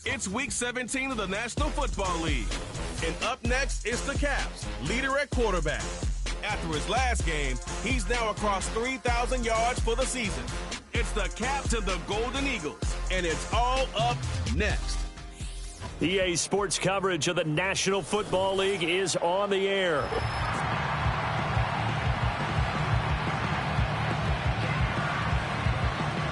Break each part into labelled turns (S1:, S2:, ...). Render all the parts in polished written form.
S1: It's Week 17 of the National Football League. And up next, it's the Caps, leader at quarterback. After his last game, he's now across 3,000 yards for the season. It's the Caps and the Golden Eagles, and it's all up next.
S2: EA Sports coverage of the National Football League is on the air.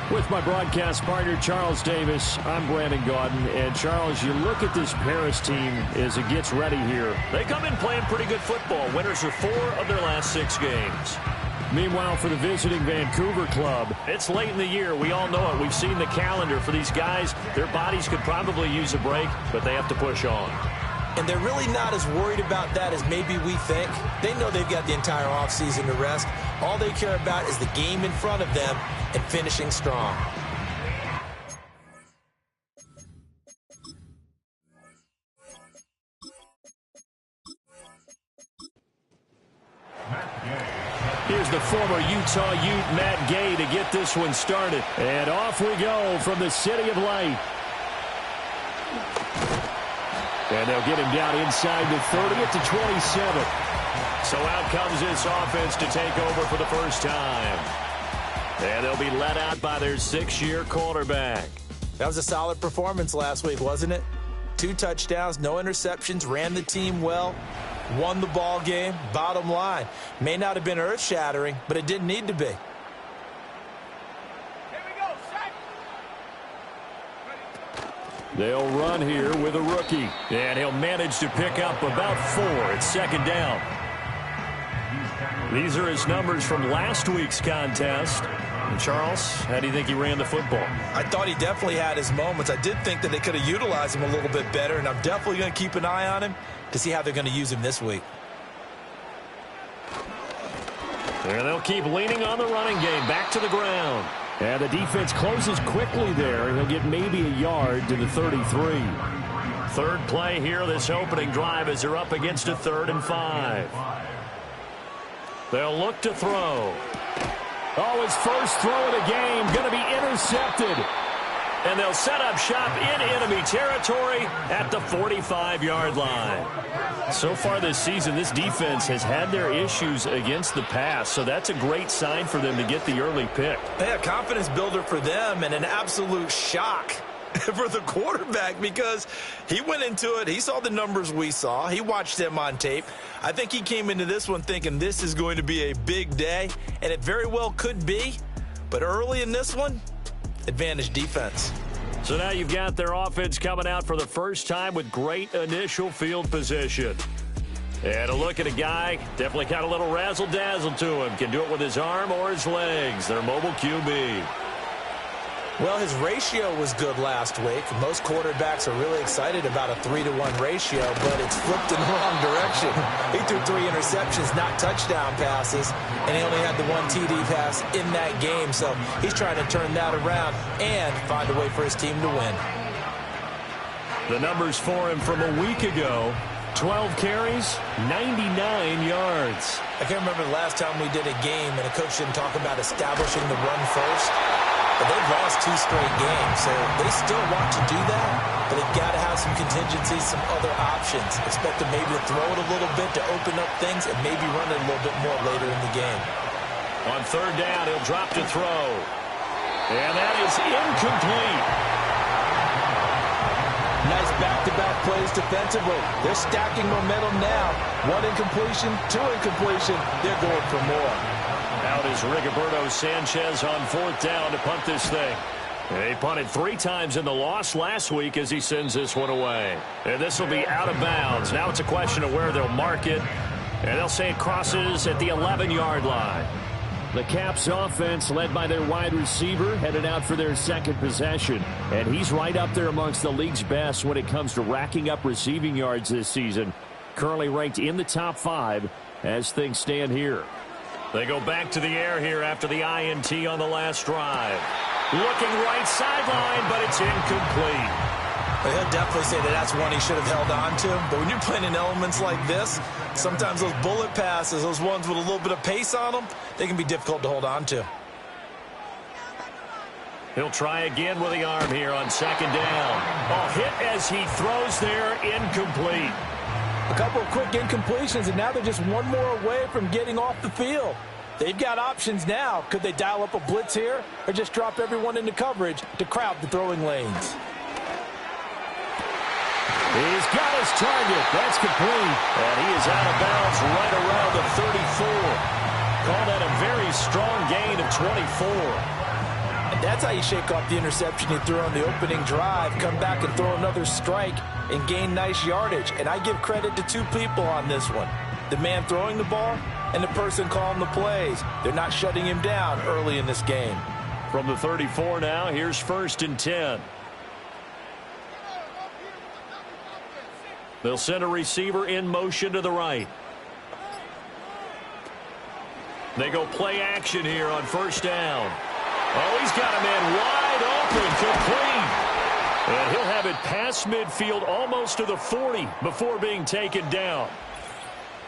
S2: With my broadcast partner, Charles Davis, I'm Brandon Gaudin. And, Charles, you look at this Paris team as it gets ready here. They come in playing pretty good football. Winners of 4 of their last 6 games. Meanwhile, for the visiting Vancouver club, it's late in the year. We all know it. We've seen the calendar for these guys. Their bodies could probably use a break, but they have to push on.
S3: And they're really not as worried about that as maybe we think. They know they've got the entire offseason to rest. All they care about is the game in front of them and finishing strong.
S2: Here's the former Utah Ute, Matt Gay, to get this one started. And off we go from the City of Light. And they'll get him down inside the 30 at the 27. So out comes this offense to take over for the first time. And they'll be let out by their 6-year quarterback.
S3: That was a solid performance last week, wasn't it? 2 touchdowns, no interceptions, ran the team well, won the ball game. Bottom line, may not have been earth-shattering, but it didn't need to be.
S2: They'll run here with a rookie. And he'll manage to pick up about 4 at second down. These are his numbers from last week's contest. And Charles, how do you think he ran the football?
S3: I thought he definitely had his moments. I did think that they could have utilized him a little bit better, and I'm definitely going to keep an eye on him to see how they're going to use him this week.
S2: And they'll keep leaning on the running game. Back to the ground. And the defense closes quickly there. He'll get maybe a yard to the 33. Third play here, this opening drive, as they're up against a 3rd and 5. They'll look to throw. Oh, his first throw of the game going to be intercepted. And they'll set up shop in enemy territory at the 45-yard line. So far this season, this defense has had their issues against the pass, so that's a great sign for them to get the early pick.
S3: Yeah, confidence builder for them and an absolute shock for the quarterback because he went into it. He saw the numbers we saw. He watched them on tape. I think he came into this one thinking this is going to be a big day, and it very well could be. But early in this one, advantage defense.
S2: So now you've got their offense coming out for the first time with great initial field position. And a look at a guy, definitely got a little razzle-dazzle to him. Can do it with his arm or his legs. Their mobile QB.
S3: Well, his ratio was good last week. Most quarterbacks are really excited about a 3-to-1 ratio, but it's flipped in the wrong direction. He threw 3 interceptions, not touchdown passes, and he only had the 1 TD pass in that game. So he's trying to turn that around and find a way for his team to win.
S2: The numbers for him from a week ago: 12 carries, 99 yards.
S3: I can't remember the last time we did a game and a coach didn't talk about establishing the run first. But they've lost 2 straight games, so they still want to do that. But they've got to have some contingencies, some other options. Expect them maybe to throw it a little bit to open up things and maybe run it a little bit more later in the game.
S2: On 3rd down, he'll drop to throw. And that is incomplete.
S3: Nice back-to-back plays defensively. They're stacking momentum now. 1 incompletion, 2 incompletion. They're going for more.
S2: Out is Rigoberto Sanchez on 4th down to punt this thing. He punted 3 times in the loss last week as he sends this one away. And this will be out of bounds. Now it's a question of where they'll mark it. And they'll say it crosses at the 11-yard line. The Caps offense, led by their wide receiver, headed out for their 2nd possession. And he's right up there amongst the league's best when it comes to racking up receiving yards this season. Currently ranked in the top 5 as things stand here. They go back to the air here after the INT on the last drive. Looking right sideline, but it's incomplete.
S3: Well, he'll definitely say that that's one he should have held on to. But when you're playing in elements like this, sometimes those bullet passes, those ones with a little bit of pace on them, they can be difficult to hold on to.
S2: He'll try again with the arm here on second down. Oh, hit as he throws there, incomplete.
S3: A couple of quick incompletions, and now they're just one more away from getting off the field. They've got options now. Could they dial up a blitz here or just drop everyone into coverage to crowd the throwing lanes?
S2: He's got his target. That's complete. And he is out of bounds right around the 34. Call that a very strong gain of 24.
S3: And that's how you shake off the interception you threw on the opening drive. Come back and throw another strike and gain nice yardage. And I give credit to two people on this one. The man throwing the ball and the person calling the plays. They're not shutting him down early in this game.
S2: From the 34 now, here's 1st and 10. They'll send a receiver in motion to the right. They go play action here on 1st down. Oh, he's got a man wide open, complete. And he'll have it past midfield almost to the 40 before being taken down.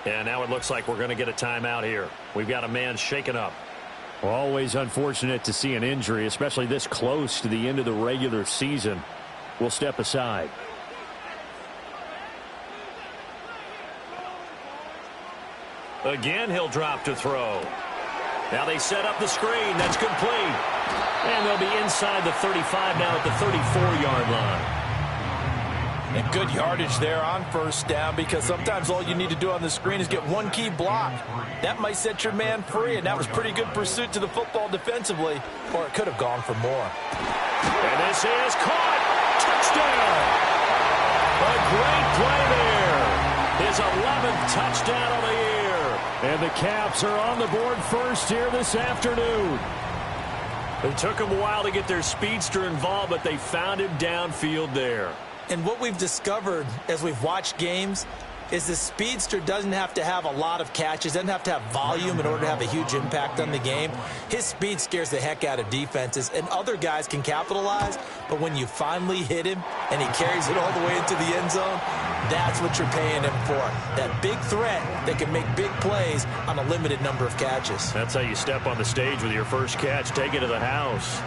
S2: And now it looks like we're going to get a timeout here. We've got a man shaken up. Always unfortunate to see an injury, especially this close to the end of the regular season. We'll step aside. Again, he'll drop to throw. Now they set up the screen. That's complete. And they'll be inside the 35 now at the 34-yard line.
S3: And good yardage there on 1st down, because sometimes all you need to do on the screen is get one key block. That might set your man free, and that was pretty good pursuit to the football defensively, or it could have gone for more.
S2: And this is caught. Touchdown. A great play there. His 11th touchdown of the year. And the Caps are on the board first here this afternoon. It took them a while to get their speedster involved, but they found him downfield there.
S3: And what we've discovered as we've watched games is the speedster doesn't have to have a lot of catches, doesn't have to have volume in order to have a huge impact on the game. His speed scares the heck out of defenses, and other guys can capitalize, but when you finally hit him and he carries it all the way into the end zone, that's what you're paying him for. That big threat that can make big plays on a limited number of catches.
S2: That's how you step on the stage with your first catch. Take it to the house.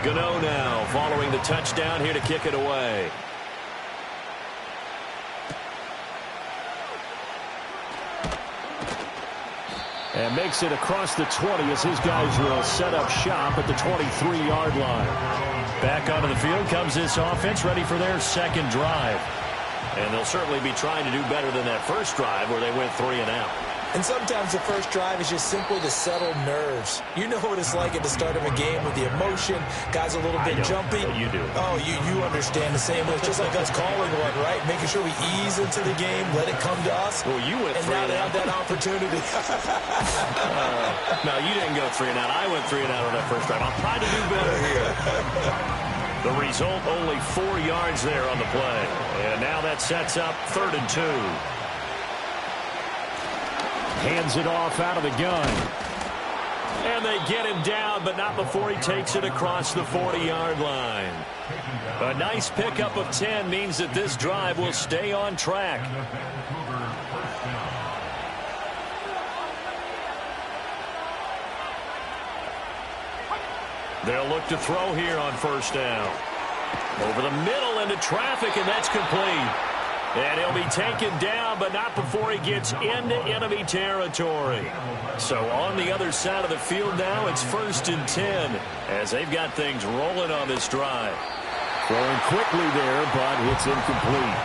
S2: Gano now following the touchdown here to kick it away. And makes it across the 20 as his guys will set up shop at the 23-yard line. Back onto the field comes this offense, ready for their second drive. And they'll certainly be trying to do better than that first drive where they went 3 and out.
S3: And sometimes the first drive is just simply to settle nerves. You know what it's like at the start of a game with the emotion. Guys a little bit jumpy.
S2: You do.
S3: Oh, you understand the same way. It's just like us calling one, right? Making sure we ease into the game, let it come to us.
S2: Well, you went 3 and out. And now they have
S3: that opportunity.
S2: No, you didn't go 3 and out. I went 3 and out on that first drive. I'll try to do better here. The result, only 4 yards there on the play. And now that sets up 3rd and 2. Hands it off out of the gun. And they get him down, but not before he takes it across the 40-yard line. A nice pickup of 10 means that this drive will stay on track. They'll look to throw here on 1st down. Over the middle into traffic, and that's complete. And he'll be taken down, but not before he gets into enemy territory. So on the other side of the field now, it's 1st and 10 as they've got things rolling on this drive. Throwing quickly there, but it's incomplete.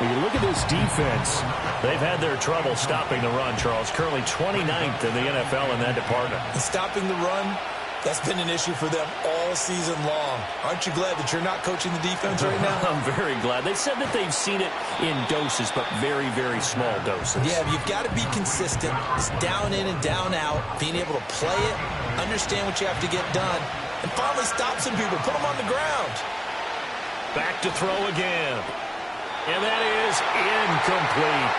S2: When you look at this defense, they've had their trouble stopping the run, Charles. Currently 29th in the NFL in that department.
S3: And stopping the run, that's been an issue for them all season long. Aren't you glad that you're not coaching the defense right now?
S2: I'm very glad. They said that they've seen it in doses, but very, very small doses.
S3: Yeah, you've got to be consistent. It's down in and down out, being able to play it, understand what you have to get done, and finally stop some people, put them on the ground.
S2: Back to throw again. And that is incomplete.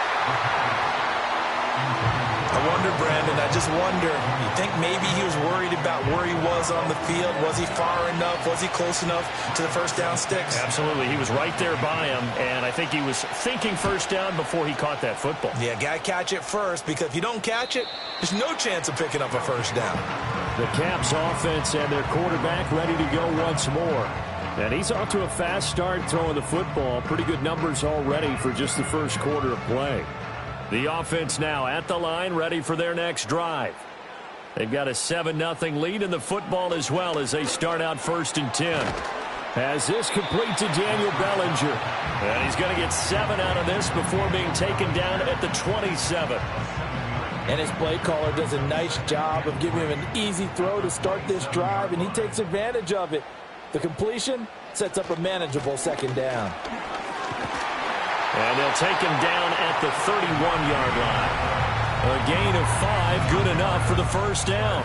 S3: I wonder, Brandon, I just wonder, you think maybe he was worried about where he was on the field? Was he far enough? Was he close enough to the first down sticks?
S2: Absolutely. He was right there by him, and I think he was thinking first down before he caught that football.
S3: Yeah, got to catch it first, because if you don't catch it, there's no chance of picking up a first down.
S2: The Caps offense and their quarterback ready to go once more. And he's off to a fast start throwing the football. Pretty good numbers already for just the first quarter of play. The offense now at the line, ready for their next drive. They've got a 7-0 lead in the football as well as they start out 1st and 10. As this complete to Daniel Bellinger. And he's going to get 7 out of this before being taken down at the 27.
S3: And his play caller does a nice job of giving him an easy throw to start this drive, and he takes advantage of it. The completion sets up a manageable 2nd down.
S2: And they'll take him down at the 31-yard line. A gain of 5, good enough for the 1st down.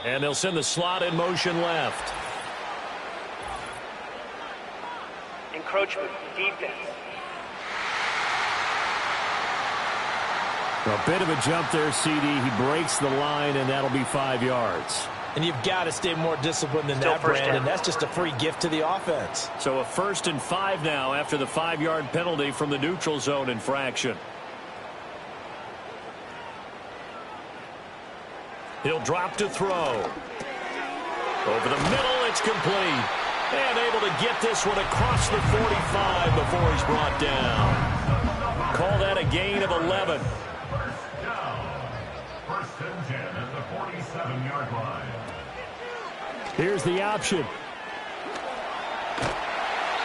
S2: And they'll send the slot in motion left.
S4: Encroachment, defense.
S2: A bit of a jump there, CD. He breaks the line, and that'll be 5 yards.
S3: And you've got to stay more disciplined than that, Brandon. That's just a free gift to the offense.
S2: So a 1st and 5 now after the 5-yard penalty from the neutral zone infraction. He'll drop to throw. Over the middle, it's complete. And able to get this one across the 45 before he's brought down. Call that a gain of 11. Here's the option.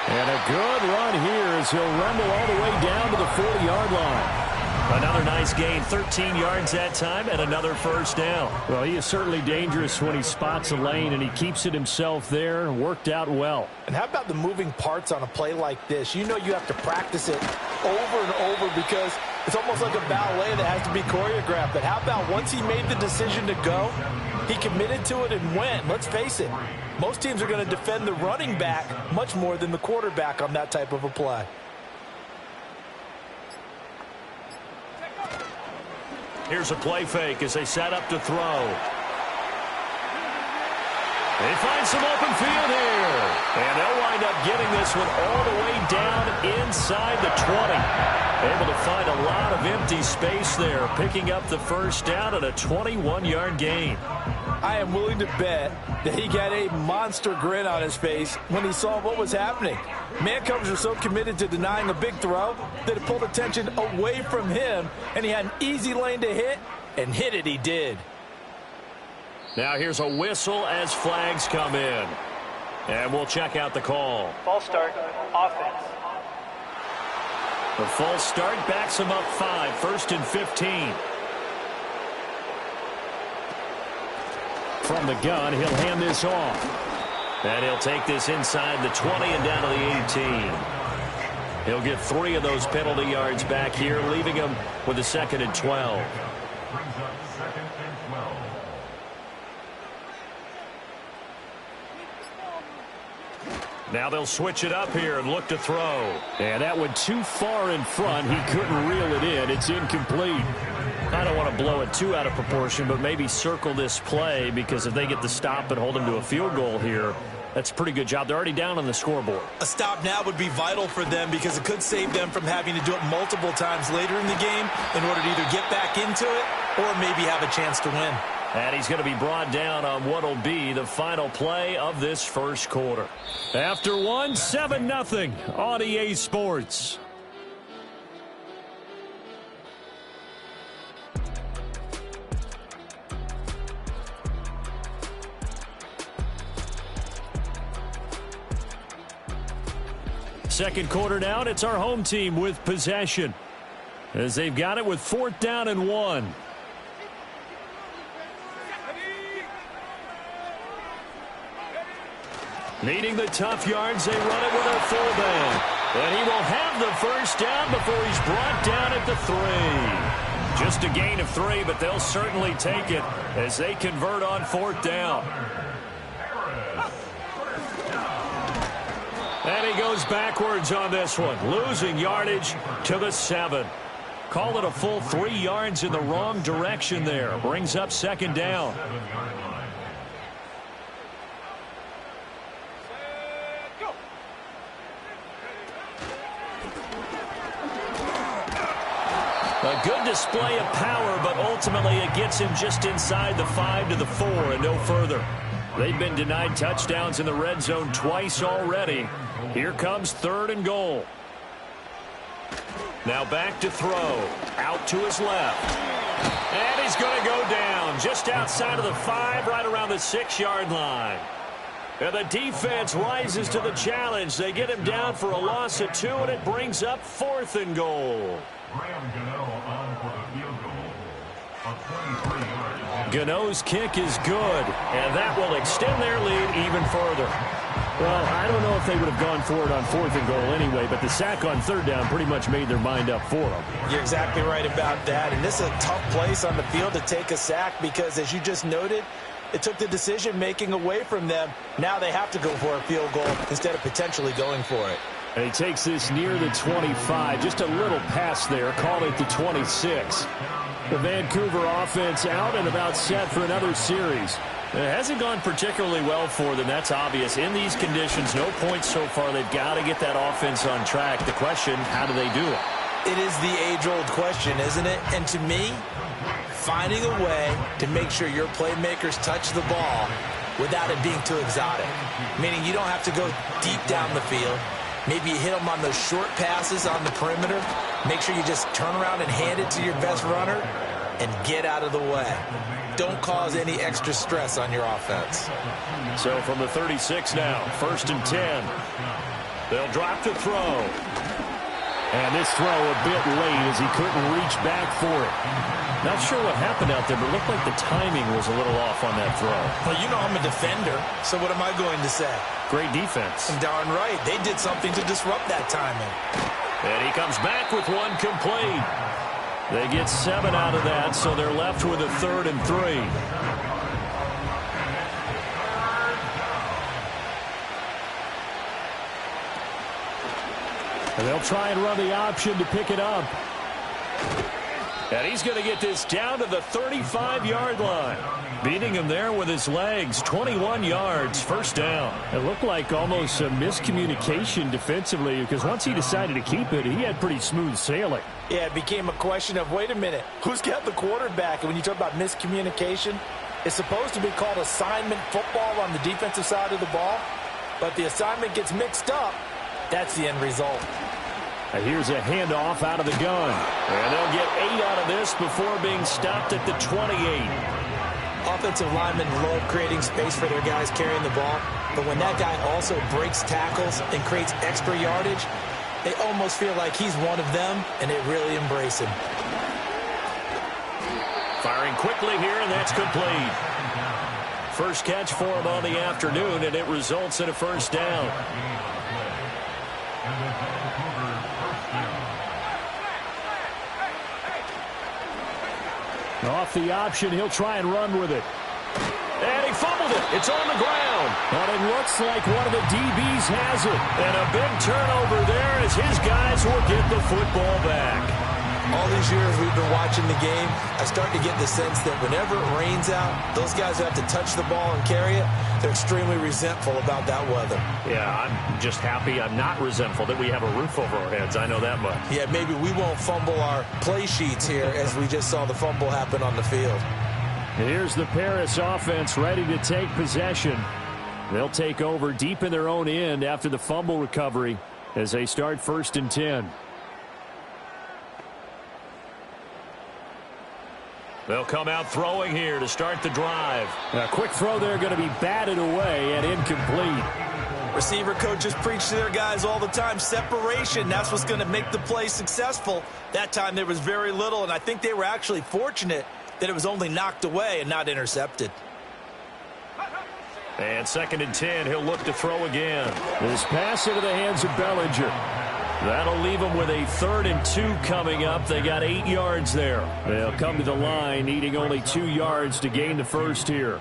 S2: And a good run here as he'll rumble all the way down to the 40-yard line. Another nice gain, 13 yards that time, and another 1st down. Well, he is certainly dangerous when he spots a lane, and he keeps it himself there. Worked out well.
S3: And how about the moving parts on a play like this? You know you have to practice it over and over because it's almost like a ballet that has to be choreographed. But how about once he made the decision to go, he committed to it and went. Let's face it, most teams are going to defend the running back much more than the quarterback on that type of a play.
S2: Here's a play fake as they set up to throw. They find some open field here. And they'll wind up getting this one all the way down inside the 20. Able to find a lot of empty space there, picking up the 1st down and a 21-yard gain.
S3: I am willing to bet that he got a monster grin on his face when he saw what was happening. Man coverage are so committed to denying a big throw that it pulled attention away from him, and he had an easy lane to hit, and hit it he did.
S2: Now here's a whistle as flags come in. And we'll check out the call.
S4: False start, offense.
S2: The false start backs him up 5, 1st and 15. From the gun, he'll hand this off. And he'll take this inside the 20 and down to the 18. He'll get 3 of those penalty yards back here, leaving him with a 2nd and 12. Now they'll switch it up here and look to throw. And that went too far in front. He couldn't reel it in. It's incomplete. I don't want to blow it too out of proportion, but maybe circle this play because if they get the stop and hold them to a field goal here, that's a pretty good job. They're already down on the scoreboard.
S3: A stop now would be vital for them because it could save them from having to do it multiple times later in the game in order to either get back into it or maybe have a chance to win.
S2: And he's going to be brought down on what will be the final play of this first quarter. After one, 7-0 on EA Sports. Second quarter now, and it's our home team with possession as they've got it with 4th down and 1. Needing the tough yards, they run it with a fullback. And he will have the 1st down before he's brought down at the 3. Just a gain of 3, but they'll certainly take it as they convert on 4th down. And he goes backwards on this one, losing yardage to the 7. Call it a full 3 yards in the wrong direction there. Brings up 2nd down. A good display of power, but ultimately it gets him just inside the 5 to the 4 and no further. They've been denied touchdowns in the red zone twice already. Here comes 3rd and goal. Now back to throw. Out to his left. And he's going to go down just outside of the 5, right around the 6-yard line. And the defense rises to the challenge. They get him down for a loss of 2, and it brings up 4th and goal. Gano's kick is good, and that will extend their lead even further.
S5: Well, I don't know if they would have gone for it on 4th and goal anyway, but the sack on 3rd down pretty much made their mind up for them.
S3: You're exactly right about that, and this is a tough place on the field to take a sack because, as you just noted, it took the decision-making away from them. Now they have to go for a field goal instead of potentially going for it.
S5: And he takes this near the 25, just a little pass there, call it the 26. The Vancouver offense out and about set for another series. It hasn't gone particularly well for them, that's obvious. In these conditions, no points so far. They've got to get that offense on track. The question, how do they do it?
S3: It is the age-old question, isn't it? And to me, finding a way to make sure your playmakers touch the ball without it being too exotic. Meaning you don't have to go deep down the field. Maybe you hit them on those short passes on the perimeter. Make sure you just turn around and hand it to your best runner and get out of the way. Don't cause any extra stress on your offense.
S2: So from the 36 now, 1st and 10. They'll drop to throw.
S5: And this throw a bit late as he couldn't reach back for it. Not sure what happened out there, but it looked like the timing was a little off on that throw.
S3: Well, you know I'm a defender, so what am I going to say?
S5: Great defense.
S3: Darn right. They did something to disrupt that timing.
S2: And he comes back with one complete. They get 7 out of that, so they're left with a 3rd and 3.
S5: And they'll try and run the option to pick it up.
S2: And he's going to get this down to the 35-yard line. Beating him there with his legs. 21 yards, 1st down.
S5: It looked like almost a miscommunication defensively because once he decided to keep it, he had pretty smooth sailing.
S3: Yeah, it became a question of, wait a minute, who's got the quarterback? And when you talk about miscommunication, it's supposed to be called assignment football on the defensive side of the ball. But the assignment gets mixed up. That's the end result.
S5: And here's a handoff out of the gun.
S2: And they'll get 8 out of this before being stopped at the 28.
S3: Offensive linemen love creating space for their guys carrying the ball. But when that guy also breaks tackles and creates extra yardage, they almost feel like he's one of them, and they really embrace him.
S2: Firing quickly here, and that's complete. First catch for him on the afternoon, and it results in a 1st down.
S5: Off the option, he'll try and run with it.
S2: And he fumbled it. It's on the ground.
S5: But it looks like one of the DBs has it.
S2: And a big turnover there as his guys will get the football back.
S3: All these years we've been watching the game, I start to get the sense that whenever it rains out, those guys who have to touch the ball and carry it, they're extremely resentful about that weather.
S2: Yeah, I'm just happy I'm not resentful that we have a roof over our heads. I know that much.
S3: Yeah, maybe we won't fumble our play sheets here as we just saw the fumble happen on the field.
S5: And here's the Paris offense ready to take possession. They'll take over deep in their own end after the fumble recovery as they start 1st and 10.
S2: They'll come out throwing here to start the drive.
S5: A quick throw there going to be batted away and incomplete.
S3: Receiver coaches preach to their guys all the time. Separation, that's what's going to make the play successful. That time there was very little, and I think they were actually fortunate that it was only knocked away and not intercepted.
S2: And 2nd and 10, he'll look to throw again.
S5: This pass into the hands of Bellinger.
S2: That'll leave them with a 3rd and 2 coming up. They got 8 yards there.
S5: They'll come to the line, needing only 2 yards to gain the first here.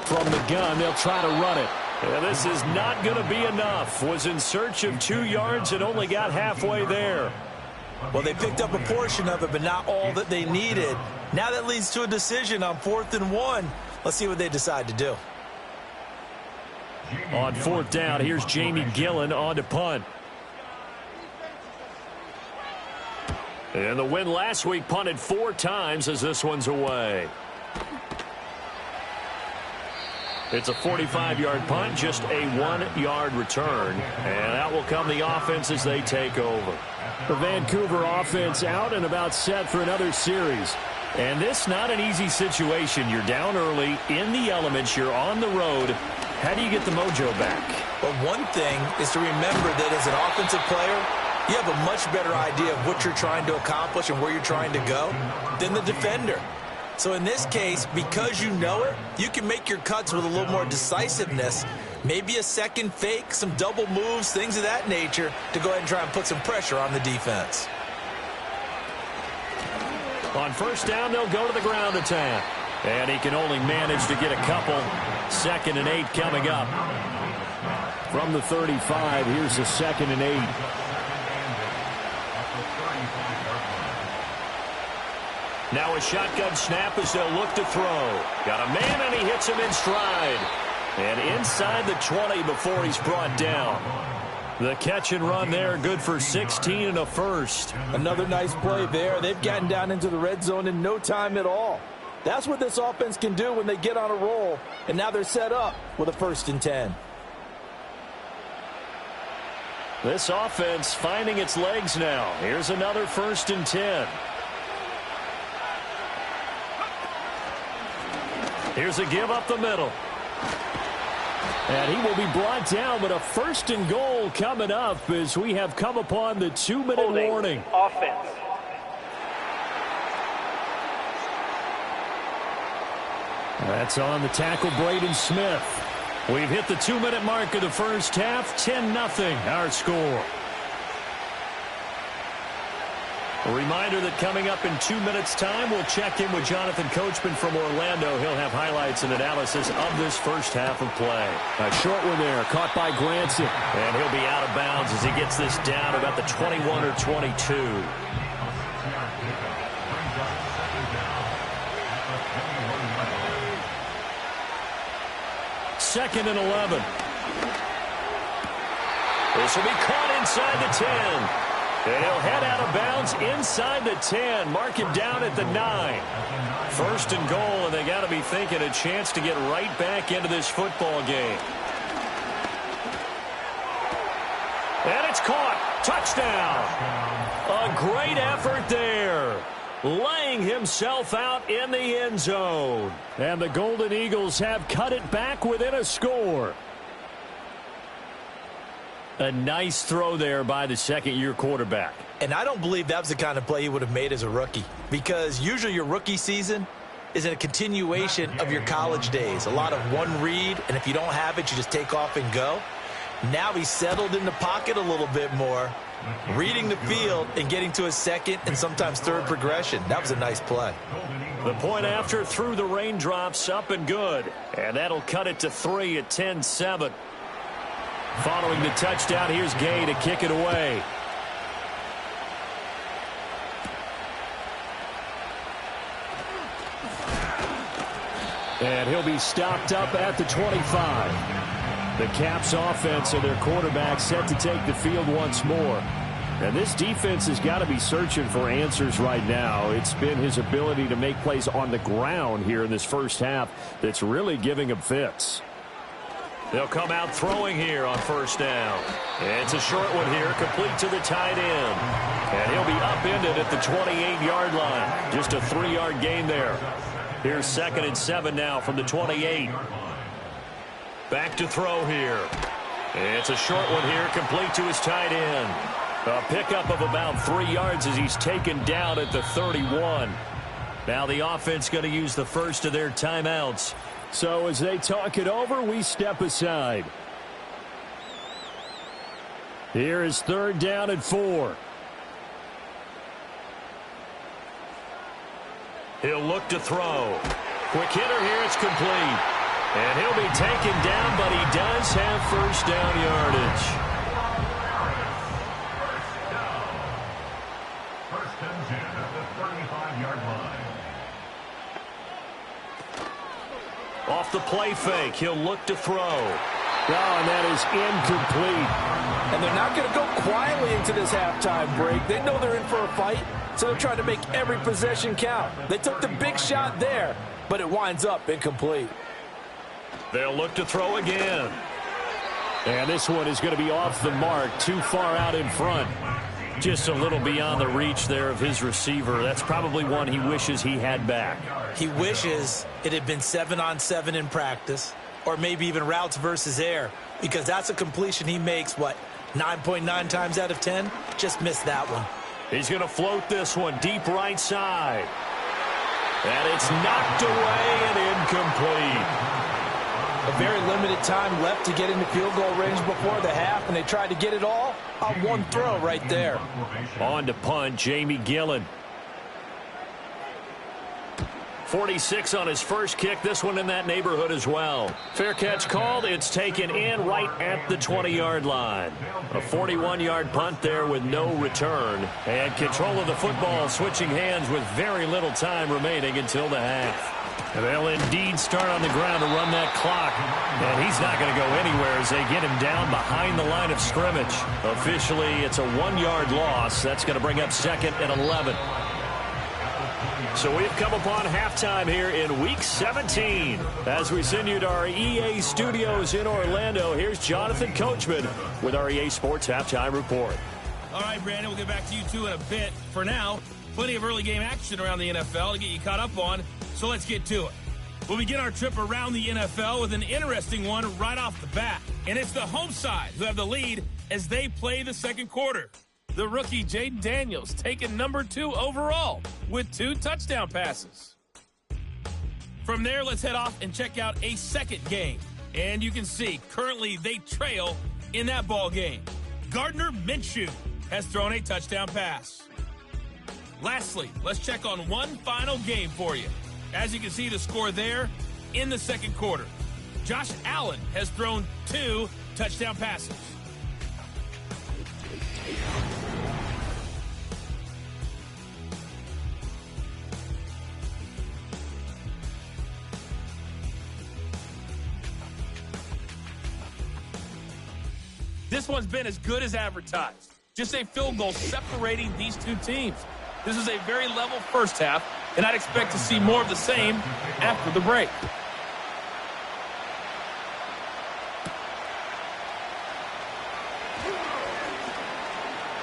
S5: From the gun, they'll try to run it.
S2: And this is not going to be enough. Was in search of 2 yards and only got halfway there.
S3: Well, they picked up a portion of it, but not all that they needed. Now that leads to a decision on 4th and 1. Let's see what they decide to do.
S5: On 4th down, here's Jamie Gillen on to punt.
S2: And the win last week punted 4 times as this one's away. It's a 45-yard punt, just a 1-yard return. And out will come the offense as they take over.
S5: The Vancouver offense out and about set for another series. And this not an easy situation. You're down early, in the elements, you're on the road. How do you get the mojo back?
S3: Well, one thing is to remember that as an offensive player, you have a much better idea of what you're trying to accomplish and where you're trying to go than the defender. So in this case, because you know it, you can make your cuts with a little more decisiveness. Maybe a second fake, some double moves, things of that nature to go ahead and try and put some pressure on the defense.
S2: On first down, they'll go to the ground attack. And he can only manage to get a couple. 2nd and 8 coming up.
S5: From the 35, here's a 2nd and 8.
S2: Now a shotgun snap as they'll look to throw. Got a man, and he hits him in stride. And inside the 20 before he's brought down. The catch and run there, good for 16 and a first.
S3: Another nice play there. They've gotten down into the red zone in no time at all. That's what this offense can do when they get on a roll. And now they're set up with a 1st and 10.
S2: This offense finding its legs now. Here's another 1st and 10. Here's a give up the middle.
S5: And he will be brought down, but a 1st and goal coming up as we have come upon the 2-minute warning.
S4: Offense.
S5: That's on the tackle, Braden Smith. We've hit the 2-minute mark of the first half. 10-0 our score.
S2: A reminder that coming up in 2 minutes' time, we'll check in with Jonathan Coachman from Orlando. He'll have highlights and analysis of this first half of play.
S5: A short one there, caught by Granson.
S2: And he'll be out of bounds as he gets this down about the 21 or 22. 2nd and 11. This will be caught inside the 10. And he'll head out of bounds inside the 10. Mark him down at the 9. 1st and goal, and they got to be thinking a chance to get right back into this football game. And it's caught. Touchdown. A great effort there. Laying himself out in the end zone.
S5: And the Golden Eagles have cut it back within a score.
S2: A nice throw there by the 2nd-year quarterback.
S3: And I don't believe that was the kind of play he would have made as a rookie. Because usually your rookie season is a continuation of your college days. A lot of one read, and if you don't have it, you just take off and go. Now he's settled in the pocket a little bit more, reading the field and getting to his 2nd and sometimes 3rd progression. That was a nice play.
S2: The point after through the raindrops, up and good. And that'll cut it to 3 at 10-7. Following the touchdown, here's Gay to kick it away.
S5: And he'll be stopped up at the 25. The Caps offense and their quarterback set to take the field once more. And this defense has got to be searching for answers right now. It's been his ability to make plays on the ground here in this first half that's really giving him fits.
S2: They'll come out throwing here on 1st down. It's a short one here, complete to the tight end. And he'll be upended at the 28-yard line. Just a 3-yard gain there. Here's 2nd and 7 now from the 28. Back to throw here. It's a short one here, complete to his tight end. A pickup of about 3 yards as he's taken down at the 31. Now the offense going to use the first of their timeouts.
S5: So as they talk it over, we step aside. Here is 3rd down and 4.
S2: He'll look to throw. Quick hitter here, it's complete. And he'll be taken down, but he does have 1st down yardage.
S6: 1st and 10 at the 35-yard line.
S2: Off the play fake, he'll look to throw.
S5: Oh, and that is incomplete.
S3: And they're not going to go quietly into this halftime break. They know they're in for a fight. so they're trying to make every possession count. They took the big shot there, but it winds up incomplete.
S2: They'll look to throw again.
S5: And this one is going to be off the mark, too far out in front. Just a little beyond the reach there of his receiver. That's probably one he wishes he had back.
S3: He wishes it had been 7-on-7 in practice, or maybe even routes versus air, because that's a completion he makes, 9.9 times out of 10? Just missed that one.
S2: He's going to float this one deep right side. And it's knocked away and incomplete.
S3: A very limited time left to get into field goal range before the half, and they tried to get it all on one throw right there.
S2: On to punt, Jamie Gillen. 46 on his first kick. This one in that neighborhood as well. Fair catch called. It's taken in right at the 20-yard line. A 41-yard punt there with no return. And control of the football switching hands with very little time remaining until the half. And they'll indeed start on the ground to run that clock. And he's not going to go anywhere as they get him down behind the line of scrimmage. Officially, it's a 1-yard loss. That's going to bring up 2nd and 11. So we've come upon halftime here in Week 17. As we send you to our EA studios in Orlando, here's Jonathan Coachman with our EA Sports Halftime Report.
S1: All right, Brandon, we'll get back to you two in a bit. For now, plenty of early game action around the NFL to get you caught up on, so let's get to it. We'll begin our trip around the NFL with an interesting one right off the bat. And it's the home side who have the lead as they play the second quarter. The rookie Jaden Daniels taking number 2 overall with 2 touchdown passes. From there, let's head off and check out a second game. And you can see currently they trail in that ball game. Gardner Minshew has thrown a touchdown pass. Lastly, let's check on one final game for you. As you can see the score there in the second quarter. Josh Allen has thrown 2 touchdown passes. This one's been as good as advertised. Just a field goal separating these two teams. This is a very level first half, and I'd expect to see more of the same after the break.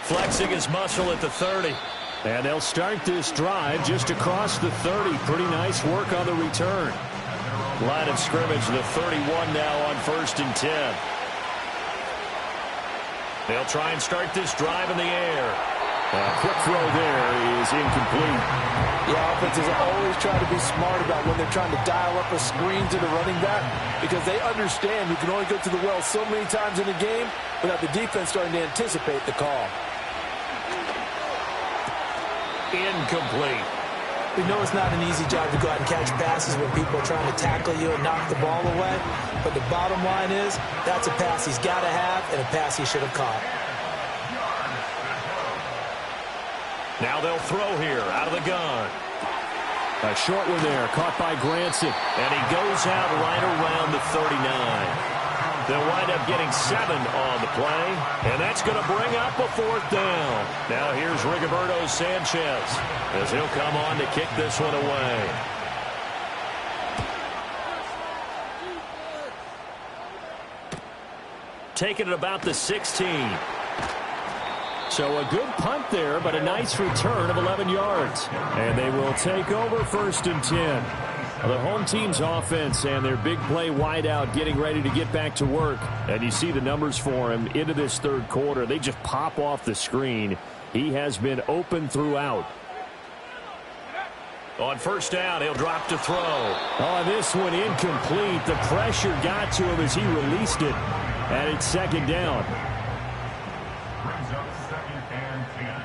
S2: Flexing his muscle at the 30.
S5: And they'll start this drive just across the 30. Pretty nice work on the return.
S2: Line of scrimmage, the 31 now on 1st and 10. They'll try and start this drive in the air.
S5: A quick throw there is incomplete.
S3: Yeah, offenses always try to be smart about when they're trying to dial up a screen to the running back, because they understand you can only go to the well so many times in a game without the defense starting to anticipate the call.
S2: Incomplete.
S3: We know it's not an easy job to go out and catch passes when people are trying to tackle you and knock the ball away. But the bottom line is, that's a pass he's got to have and a pass he should have caught.
S2: Now they'll throw here out of the gun.
S5: A short one there, caught by Granson.
S2: And he goes out right around the 39. They'll wind up getting 7 on the play, and that's going to bring up a 4th down. Now here's Rigoberto Sanchez as he'll come on to kick this one away. Taking it about the 16.
S5: So a good punt there, but a nice return of 11 yards. And they will take over 1st and 10. The home team's offense and their big play wideout getting ready to get back to work. And you see the numbers for him into this third quarter. They just pop off the screen. He has been open throughout.
S2: On 1st down, he'll drop to throw.
S5: Oh, this one incomplete. The pressure got to him as he released it. And it's 2nd down.
S6: Brings up 2nd and 10.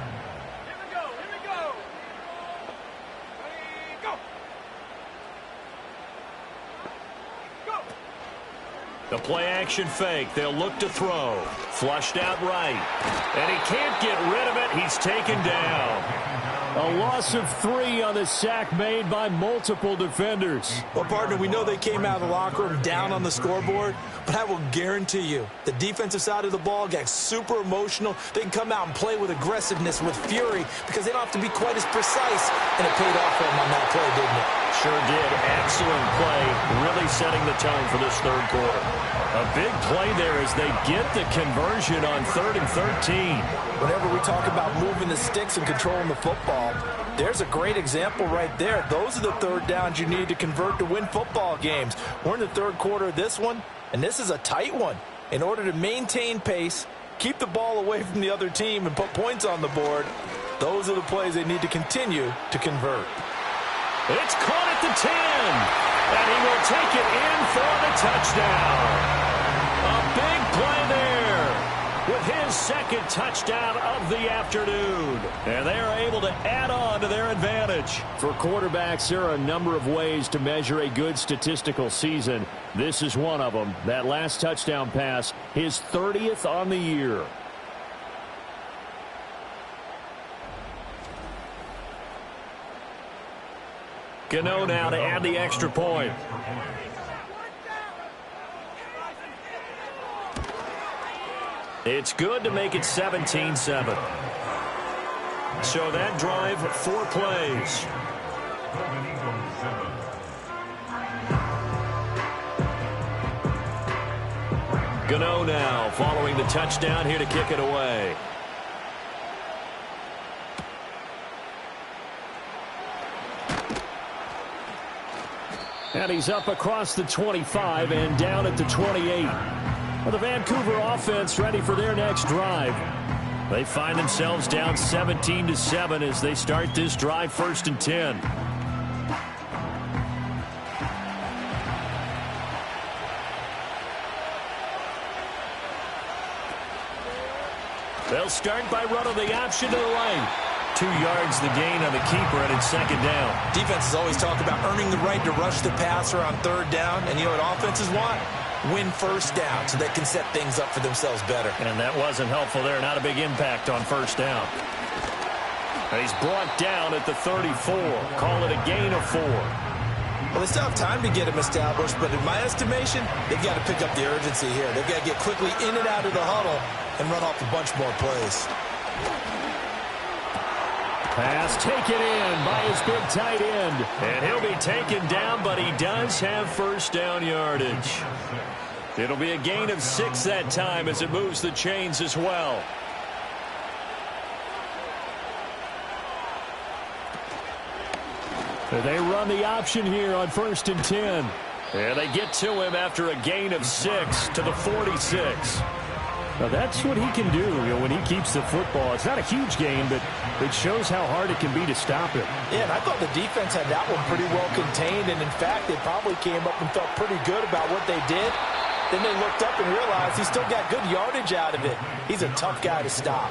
S4: Here we go. Ready, go.
S2: The play action fake. They'll look to throw. Flushed out right. And he can't get rid of it. He's taken down.
S5: A loss of 3 on the sack made by multiple defenders.
S3: Well, partner, we know they came out of the locker room down on the scoreboard, but I will guarantee you the defensive side of the ball got super emotional. They can come out and play with aggressiveness, with fury, because they don't have to be quite as precise, and it paid off for them on that play, didn't it?
S2: Sure did. Excellent play, really setting the tone for this third quarter. A big play there as they get the conversion on 3rd and 13.
S3: Whenever we talk about moving the sticks and controlling the football, there's a great example right there. Those are the third downs you need to convert to win football games. We're in the third quarter of this one, and this is a tight one. In order to maintain pace, keep the ball away from the other team, and put points on the board, those are the plays they need to continue to convert.
S2: It's caught at the 10, and he will take it in for the touchdown. A big play there with his second touchdown of the afternoon. And they are able to add on to their advantage.
S5: For quarterbacks, there are a number of ways to measure a good statistical season. This is one of them. That last touchdown pass, his 30th on the year.
S2: Gano now to add the extra point. It's good to make it 17-7. So that drive, 4 plays. Gano now following the touchdown here to kick it away.
S5: And he's up across the 25 and down at the 28. Well, the Vancouver offense ready for their next drive.
S2: They find themselves down 17-7 as they start this drive, 1st and 10. They'll start by running the option to the right. 2 yards the gain on the keeper, and it's 2nd down.
S3: Defenses always talk about earning the right to rush the passer on 3rd down, and you know what offenses want? Win 1st down so they can set things up for themselves better.
S2: And that wasn't helpful there. Not a big impact on 1st down. He's brought down at the 34. Call it a gain of 4.
S3: Well, they still have time to get him established, but in my estimation, they've got to pick up the urgency here. They've got to get quickly in and out of the huddle and run off a bunch more plays.
S5: Pass taken in by his big tight end.
S2: And he'll be taken down, but he does have 1st down yardage. It'll be a gain of 6 that time as it moves the chains as well.
S5: They run the option here on 1st and 10.
S2: And they get to him after a gain of 6 to the 46.
S5: Now that's what he can do, when he keeps the football. It's not a huge gain, but it shows how hard it can be to stop him.
S3: Yeah, and I thought the defense had that one pretty well contained, and in fact, they probably came up and felt pretty good about what they did. Then they looked up and realized he still got good yardage out of it. He's a tough guy to stop.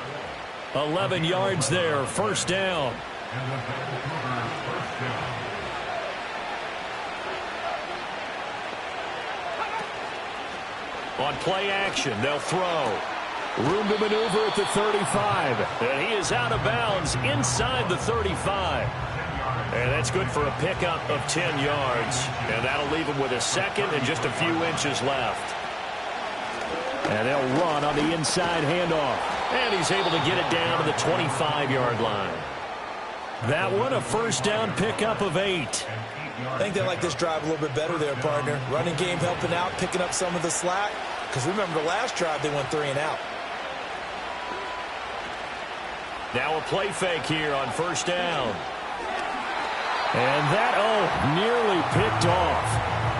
S2: 11 yards there, 1st down. On play action, they'll throw.
S5: Room to maneuver at the 35.
S2: And he is out of bounds inside the 35. And that's good for a pickup of 10 yards. And that'll leave him with a 2nd and just a few inches left.
S5: And they'll run on the inside handoff.
S2: And he's able to get it down to the 25-yard line. That one, a 1st down pickup of 8.
S3: I think they like this drive a little bit better there, partner. Running game helping out, picking up some of the slack. Because remember, the last drive, they went 3 and out.
S2: Now a play fake here on 1st down.
S5: And that, nearly picked off.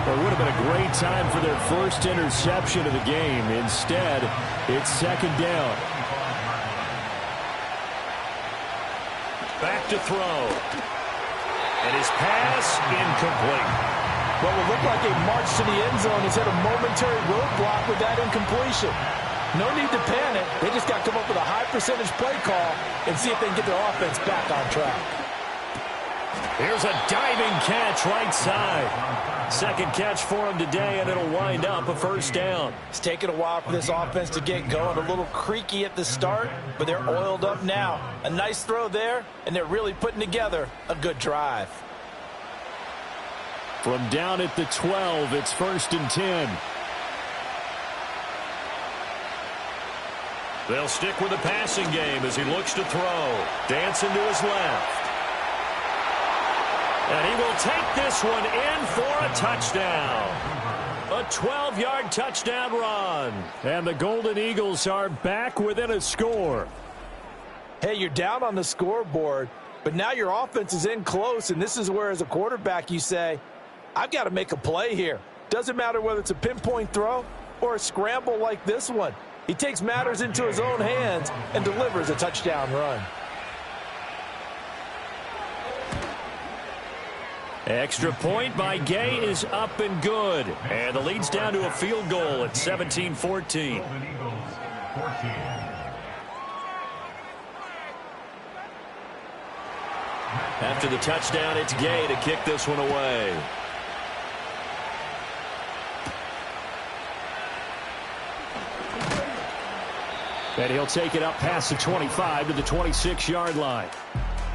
S5: Well, it would have been a great time for their first interception of the game. Instead, it's 2nd down.
S2: Back to throw. And his pass incomplete.
S3: What will look like a march to the end zone has hit a momentary roadblock with that incompletion. No need to panic. They just got to come up with a high percentage play call and see if they can get their offense back on track.
S2: Here's a diving catch right side. Second catch for him today, and it'll wind up a first down.
S3: It's taken a while for this offense to get going. A little creaky at the start, but they're oiled up now. A nice throw there, and they're really putting together a good drive.
S5: From down at the 12, it's 1st and 10.
S2: They'll stick with the passing game as he looks to throw. Dancing to his left. And he will take this one in for a touchdown. A 12-yard touchdown run.
S5: And the Golden Eagles are back within a score.
S3: Hey, you're down on the scoreboard, but now your offense is in close, and this is where, as a quarterback, you say, I've got to make a play here. Doesn't matter whether it's a pinpoint throw or a scramble like this one. He takes matters into his own hands and delivers a touchdown run.
S2: Extra point by Gay is up and good. And the lead's down to a field goal at 17-14.
S6: Golden Eagles, 14.
S2: After the touchdown, it's Gay to kick this one away.
S5: And he'll take it up past the 25 to the 26-yard line.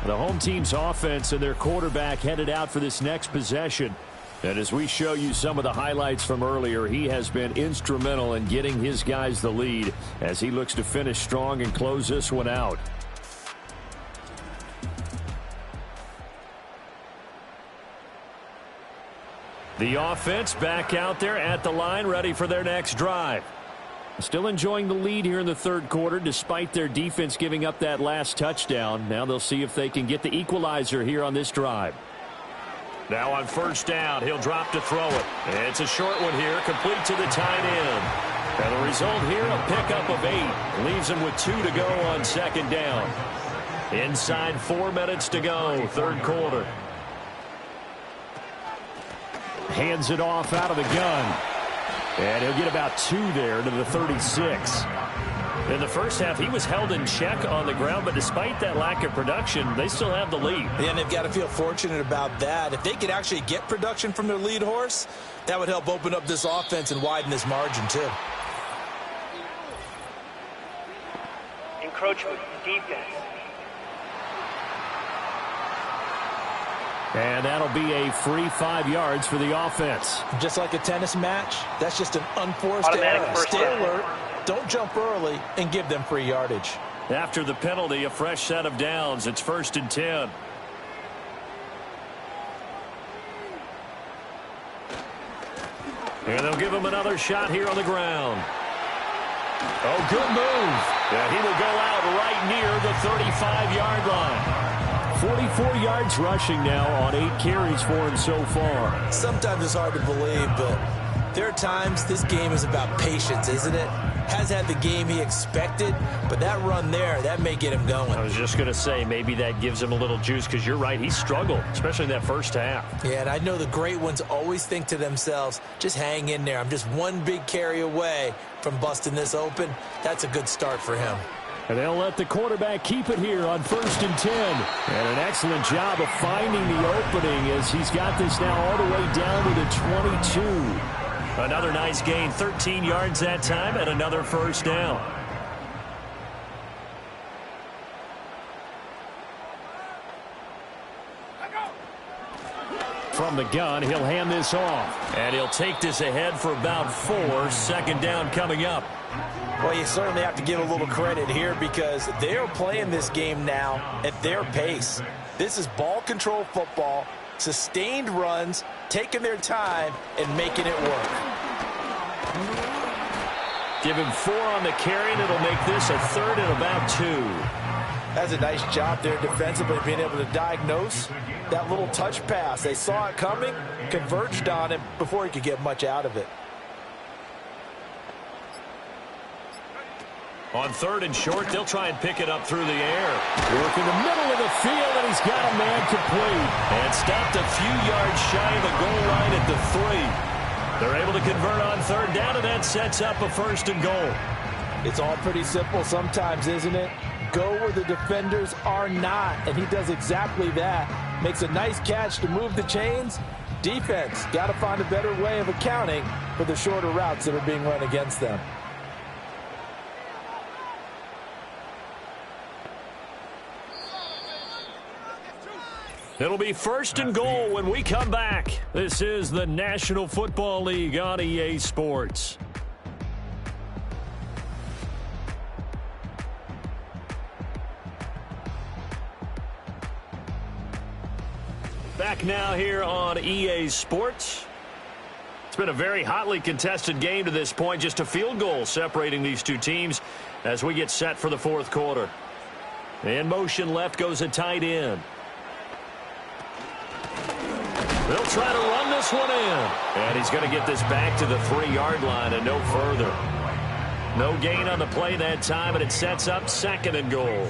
S5: The home team's offense and their quarterback headed out for this next possession. And as we show you some of the highlights from earlier, he has been instrumental in getting his guys the lead as he looks to finish strong and close this one out.
S2: The offense back out there at the line, ready for their next drive.
S5: Still enjoying the lead here in the third quarter despite their defense giving up that last touchdown. Now they'll see if they can get the equalizer here on this drive.
S2: Now on first down, he'll drop to throw it. It's a short one here, complete to the tight end. And the result here, a pickup of 8. Leaves him with 2 to go on second down. Inside 4 minutes to go, third quarter.
S5: Hands it off out of the gun. And he'll get about 2 there to the 36.
S2: In the first half, he was held in check on the ground, but despite that lack of production, they still have the lead.
S3: Yeah, and they've got to feel fortunate about that. If they could actually get production from their lead horse, that would help open up this offense and widen this margin too.
S4: Encroachment, defense.
S5: And that'll be a free 5 yards for the offense.
S3: Just like a tennis match, that's just an unforced error. Stay alert, don't jump early, and give them free yardage.
S2: After the penalty, a fresh set of downs. It's 1st and 10. And they'll give him another shot here on the ground. Oh, good move. Yeah, he will go out right near the 35-yard line.
S5: 44 yards rushing now on 8 carries for him so far.
S3: Sometimes it's hard to believe, but there are times this game is about patience, isn't it? Has had the game he expected, but that run there, that may get him going.
S2: I was just going to say, maybe that gives him a little juice, because you're right, he struggled, especially in that first half.
S3: Yeah, and I know the great ones always think to themselves, just hang in there. I'm just one big carry away from busting this open. That's a good start for him.
S5: And they'll let the quarterback keep it here on 1st and 10. And an excellent job of finding the opening as he's got this now all the way down to the 22.
S2: Another nice gain, 13 yards that time, and another first down.
S5: From the gun, he'll hand this off.
S2: And he'll take this ahead for about 4. Second down coming up.
S3: Well, you certainly have to give a little credit here because they're playing this game now at their pace. This is ball control football, sustained runs, taking their time, and making it work.
S2: Give him 4 on the carry, and it'll make this a 3rd and about 2.
S3: That's a nice job there defensively, being able to diagnose that little touch pass. They saw it coming, converged on him before he could get much out of it.
S2: On 3rd and short, they'll try and pick it up through the air.
S5: Work in the middle of the field, and he's got a man complete.
S2: And stopped a few yards shy of the goal line at the 3. They're able to convert on 3rd down, and that sets up a 1st and goal.
S3: It's all pretty simple sometimes, isn't it? Go where the defenders are not, and he does exactly that. makes a nice catch to move the chains. Defense got to find a better way of accounting for the shorter routes that are being run against them.
S5: It'll be 1st and goal when we come back. This is the National Football League on EA Sports. Back now here on EA Sports. It's been a very hotly contested game to this point. Just a field goal separating these two teams as we get set for the 4th quarter. In motion left goes a tight end. They'll try to run this one in. And he's going to get this back to the 3-yard line and no further. No gain on the play that time, and it sets up 2nd and goal.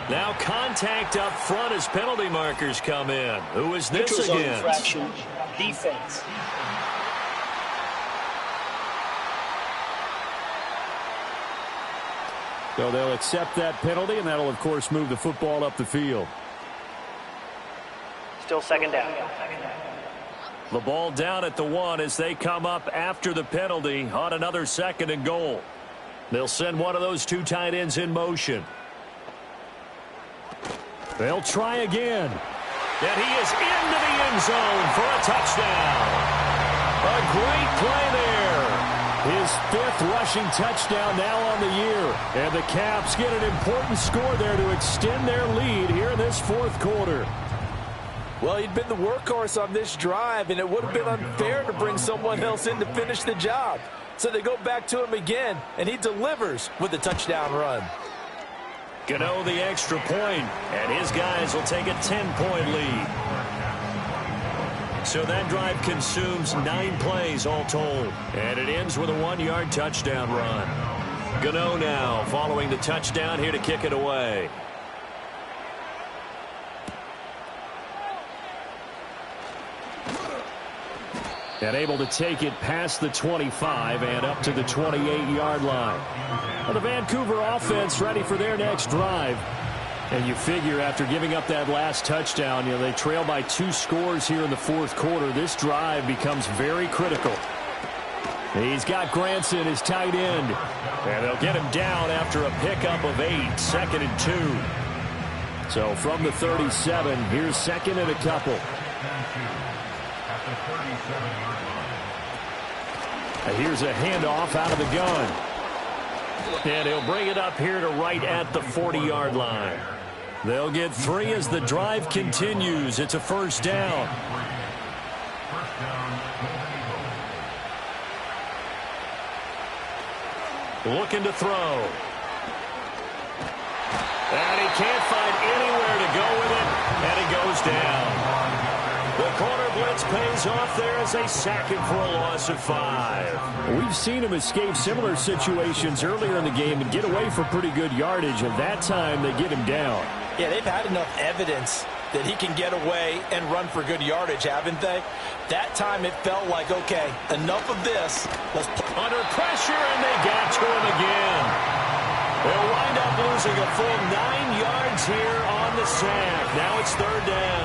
S5: Now contact up front as penalty markers come in. Who is this
S7: Neutral
S5: again?
S7: zone infraction, defense.
S5: So they'll accept that penalty, and that'll, of course, move the football up the field.
S7: Still 2nd down.
S5: The ball down at the 1 as they come up after the penalty on another 2nd and goal. They'll send one of those 2 tight ends in motion. They'll try again. And he is into the end zone for a touchdown. A great play there. His 5th rushing touchdown now on the year. And the Caps get an important score there to extend their lead here in this 4th quarter.
S3: Well, he'd been the workhorse on this drive, and it would have been unfair to bring someone else in to finish the job. So they go back to him again, and he delivers with a touchdown run.
S5: Gano the extra point, and his guys will take a 10-point lead. So that drive consumes 9 plays all told, and it ends with a 1-yard touchdown run. Gano now following the touchdown here to kick it away. And able to take it past the 25 and up to the 28-yard line. Well, the Vancouver offense ready for their next drive. And you figure after giving up that last touchdown, they trail by 2 scores here in the 4th quarter. This drive becomes very critical. He's got Granson, his tight end. And they'll get him down after a pickup of 8, 2nd and 2. So from the 37, here's 2nd and a couple. Here's a handoff out of the gun. And he'll bring it up here to right at the 40-yard line. They'll get 3 as the drive continues. It's a 1st down. Looking to throw. And he can't find anywhere to go with it. And he goes down. The corner blitz pays off there as they sack him for a loss of 5. We've seen him escape similar situations earlier in the game and get away for pretty good yardage, and that time they get him down.
S3: Yeah, they've had enough evidence that he can get away and run for good yardage, haven't they? That time it felt like, okay, enough of this. Let's
S5: under pressure, and they got to him again. They'll wind up losing a full 9 yards here on the sack. Now it's 3rd down.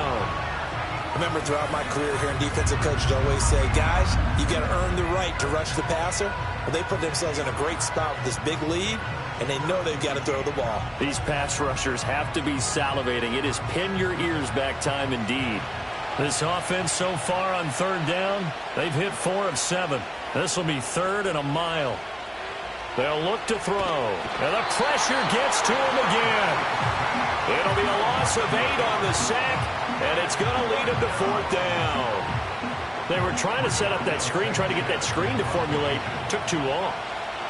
S3: Remember, throughout my career here in defensive coaches always say, guys, you got to earn the right to rush the passer. Well, they put themselves in a great spot with this big lead, and they know they've got to throw the ball.
S5: These pass rushers have to be salivating. It is pin your ears back time indeed. This offense so far on 3rd down, they've hit 4 of 7. This will be 3rd and a mile. They'll look to throw, and the pressure gets to him again. It'll be a loss of 8 on the sack. And it's going to lead him to 4th down. They were trying to set up that screen, trying to get that screen to formulate. Took too long.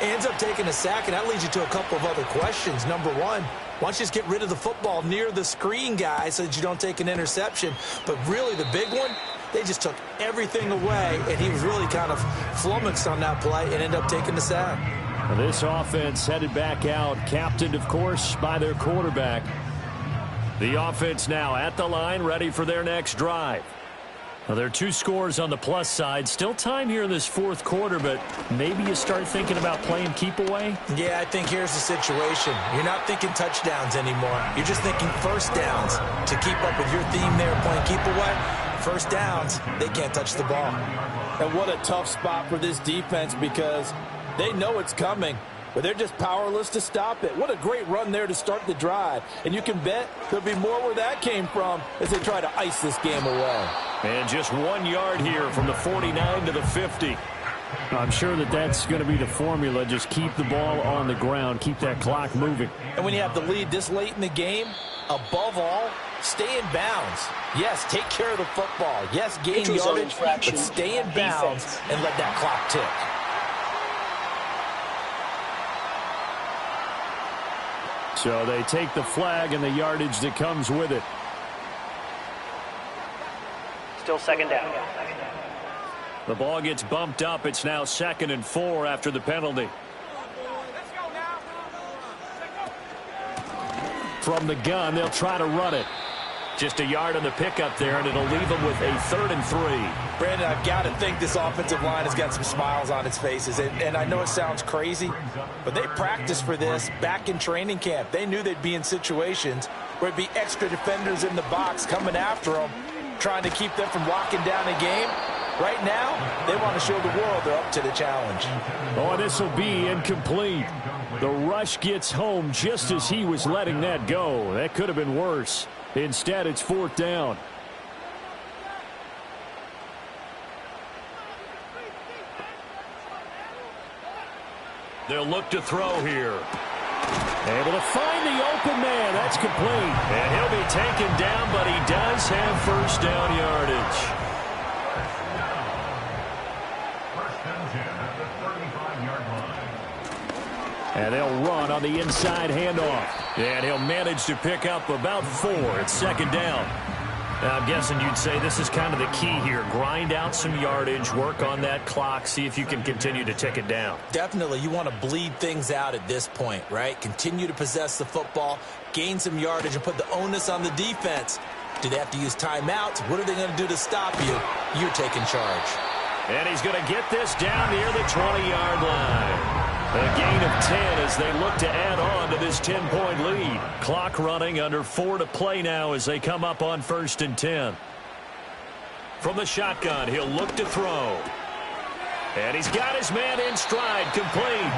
S3: Ends up taking a sack, and that leads you to a couple of other questions. Number 1, why don't you just get rid of the football near the screen guy so that you don't take an interception? But really the big one, they just took everything away, and he was really kind of flummoxed on that play and ended up taking the sack.
S5: This offense headed back out, captained, of course, by their quarterback. The offense now at the line, ready for their next drive. Well, there are 2 scores on the plus side. Still time here in this fourth quarter, but maybe you start thinking about playing keep away?
S3: Yeah, I think here's the situation. You're not thinking touchdowns anymore. You're just thinking first downs. To keep up with your theme there, playing keep away, first downs, they can't touch the ball.
S8: And what a tough spot for this defense because they know it's coming, but they're just powerless to stop it. What a great run there to start the drive. And you can bet there'll be more where that came from as they try to ice this game away.
S5: And just 1 yard here from the 49 to the 50. I'm sure that that's going to be the formula. Just keep the ball on the ground. Keep that clock moving.
S3: And when you have the lead this late in the game, above all, stay in bounds. Yes, take care of the football. Yes, gain yardage, but stay in bounds and let that clock tick.
S5: So they take the flag and the yardage that comes with it.
S7: Still second down.
S5: The ball gets bumped up. It's now 2nd and 4 after the penalty. From the gun, they'll try to run it. Just a yard on the pickup there, and it'll leave them with a 3rd and 3.
S3: Brandon, I've got to think this offensive line has got some smiles on its faces. And I know it sounds crazy, but they practiced for this back in training camp. They knew they'd be in situations where it'd be extra defenders in the box coming after them, trying to keep them from locking down a game. Right now, they want to show the world they're up to the challenge.
S5: Oh, this will be incomplete. The rush gets home just as he was letting that go. That could have been worse. Instead, it's 4th down. They'll look to throw here. Able to find the open man. That's complete. And he'll be taken down, but he does have first down yardage. And they'll run on the inside handoff. And he'll manage to pick up about 4. It's 2nd down. Now, I'm guessing you'd say this is kind of the key here. Grind out some yardage, work on that clock, see if you can continue to tick it down.
S3: Definitely. You want to bleed things out at this point, right? Continue to possess the football, gain some yardage, and put the onus on the defense. Do they have to use timeouts? What are they going to do to stop you? You're taking charge.
S2: And he's going to get this down near the 20-yard line. A gain of 10 as they look to add on to this 10-point lead. Clock running under 4 to play now as they come up on 1st and 10. From the shotgun, he'll look to throw. And he's got his man in stride, complete.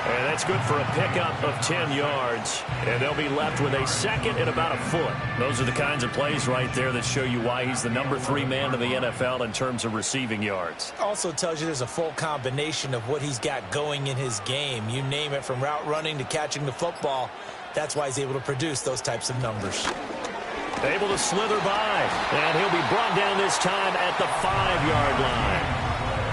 S2: And that's good for a pickup of 10 yards. And they'll be left with a 2nd and about a foot. Those are the kinds of plays right there that show you why he's the number 3 man in the NFL in terms of receiving yards.
S3: Also tells you there's a full combination of what he's got going in his game. You name it, from route running to catching the football. That's why he's able to produce those types of numbers.
S2: Able to slither by. And he'll be brought down this time at the 5-yard line.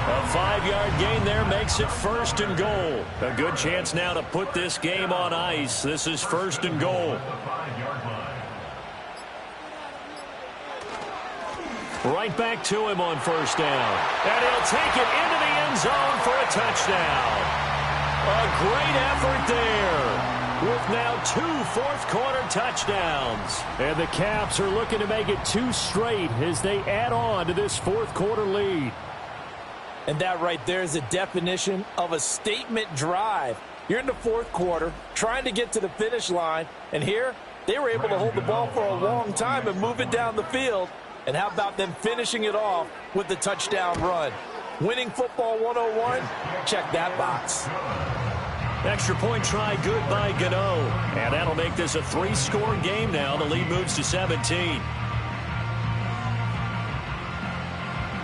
S2: A 5-yard gain there makes it 1st and goal. A good chance now to put this game on ice. This is 1st and goal. Right back to him on 1st down. And he'll take it into the end zone for a touchdown. A great effort there, with now 2 fourth-quarter touchdowns.
S5: And the Caps are looking to make it 2 straight as they add on to this fourth-quarter lead.
S8: And that right there is a definition of a statement drive. You're in the 4th quarter, trying to get to the finish line, and here they were able to hold the ball for a long time and move it down the field. And how about them finishing it off with the touchdown run? Winning football 101, check that box.
S2: Extra point try good by Gano. And that'll make this a 3-score game now. The lead moves to 17.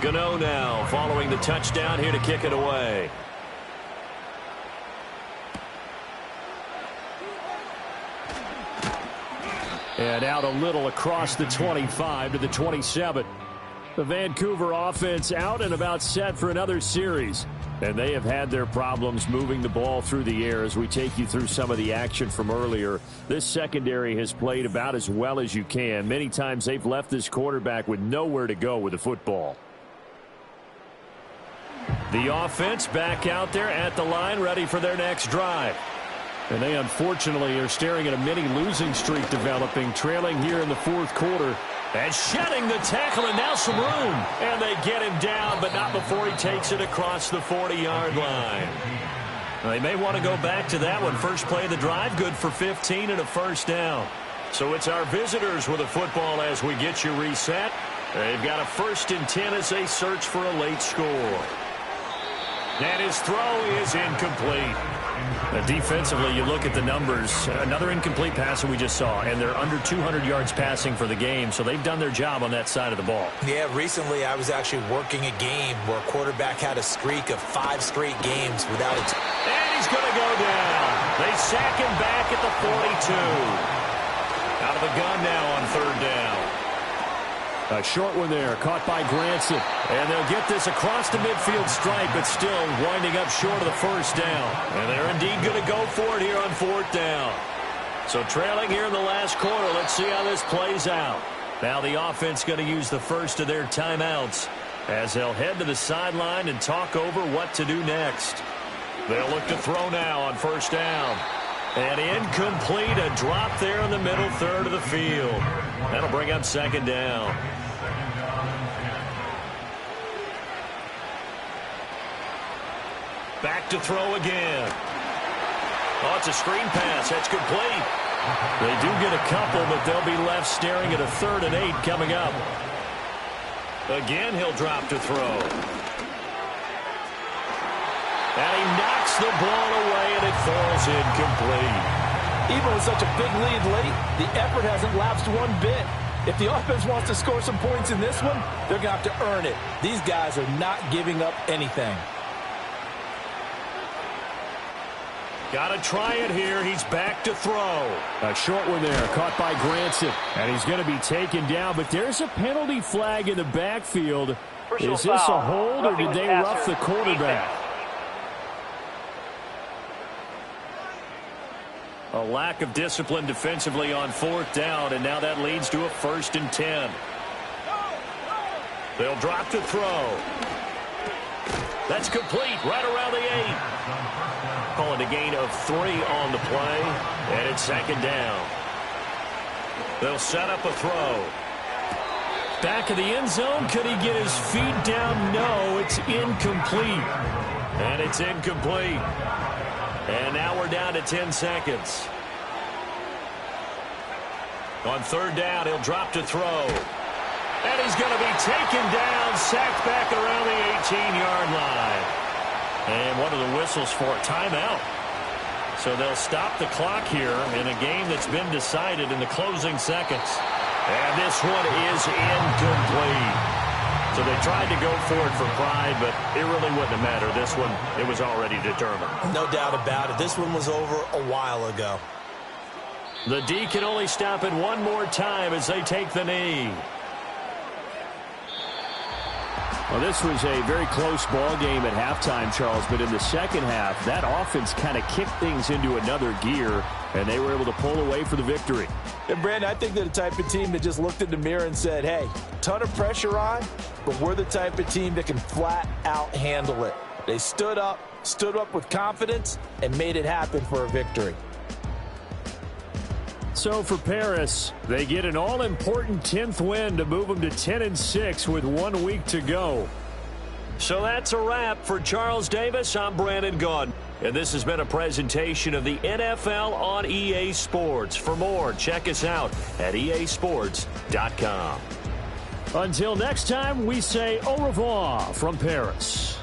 S2: Gano now following the touchdown here to kick it away.
S5: And out a little across the 25 to the 27. The Vancouver offense out and about set for another series. And they have had their problems moving the ball through the air as we take you through some of the action from earlier. This secondary has played about as well as you can. Many times they've left this quarterback with nowhere to go with the football.
S2: The offense back out there at the line, ready for their next drive.
S5: And they unfortunately are staring at a mini losing streak developing, trailing here in the 4th quarter.
S2: And shedding the tackle, and now some room. And they get him down, but not before he takes it across the 40-yard line. They may want to go back to that one. First play of the drive, good for 15 and a first down. So it's our visitors with the football as we get you reset. They've got a 1st and 10 as they search for a late score. And his throw is incomplete. Defensively, you look at the numbers. Another incomplete pass that we just saw, and they're under 200 yards passing for the game, so they've done their job on that side of the ball.
S3: Yeah, recently I was actually working a game where a quarterback had a streak of 5 straight games without it.
S2: And he's going to go down. They sack him back at the 42. Out of the gun now on 3rd down.
S5: A short one there, caught by Granson.
S2: And they'll get this across the midfield stripe, but still winding up short of the first down. And they're indeed going to go for it here on 4th down. So trailing here in the last quarter, let's see how this plays out. Now the offense going to use the first of their timeouts as they'll head to the sideline and talk over what to do next. They'll look to throw now on 1st down. And incomplete, a drop there in the middle third of the field. That'll bring up 2nd down. Back to throw again. Oh, it's a screen pass. That's complete. They do get a couple, but they'll be left staring at a 3rd and 8 coming up. Again, he'll drop to throw. And he knocks the ball away, and it falls incomplete.
S8: Even with such a big lead late, the effort hasn't lapsed one bit. If the offense wants to score some points in this one, they're going to have to earn it. These guys are not giving up anything.
S2: Got to try it here. He's back to throw.
S5: A short one there, caught by Granson. And he's going to be taken down, but there's a penalty flag in the backfield. Is this a hold, or did they rough the quarterback?
S2: A lack of discipline defensively on 4th down, and now that leads to a 1st and 10. They'll drop to throw. That's complete right around the 8. Call it a gain of 3 on the play, and it's 2nd down. They'll set up a throw. Back of the end zone. Could he get his feet down? No, it's incomplete. And it's incomplete. And now we're down to 10 seconds. On 3rd down, he'll drop to throw. And he's going to be taken down, sacked back around the 18-yard line. And one of the whistles for a timeout. So they'll stop the clock here in a game that's been decided in the closing seconds. And this one is incomplete. So they tried to go for it for pride, but it really wouldn't have mattered. This one, it was already determined.
S3: No doubt about it. This one was over a while ago.
S2: The D can only stop it one more time as they take the knee.
S5: Well, this was a very close ball game at halftime, Charles, but in the second half, that offense kind of kicked things into another gear, and they were able to pull away for the victory.
S8: And, Brandon, I think they're the type of team that just looked in the mirror and said, hey, ton of pressure on, but we're the type of team that can flat out handle it. They stood up with confidence, and made it happen for a victory.
S5: So for Paris, they get an all-important 10th win to move them to 10-6 with 1 week to go.
S2: So that's a wrap for Charles Davis. I'm Brandon Gaudin. And this has been a presentation of the NFL on EA Sports. For more, check us out at easports.com.
S5: Until next time, we say au revoir from Paris.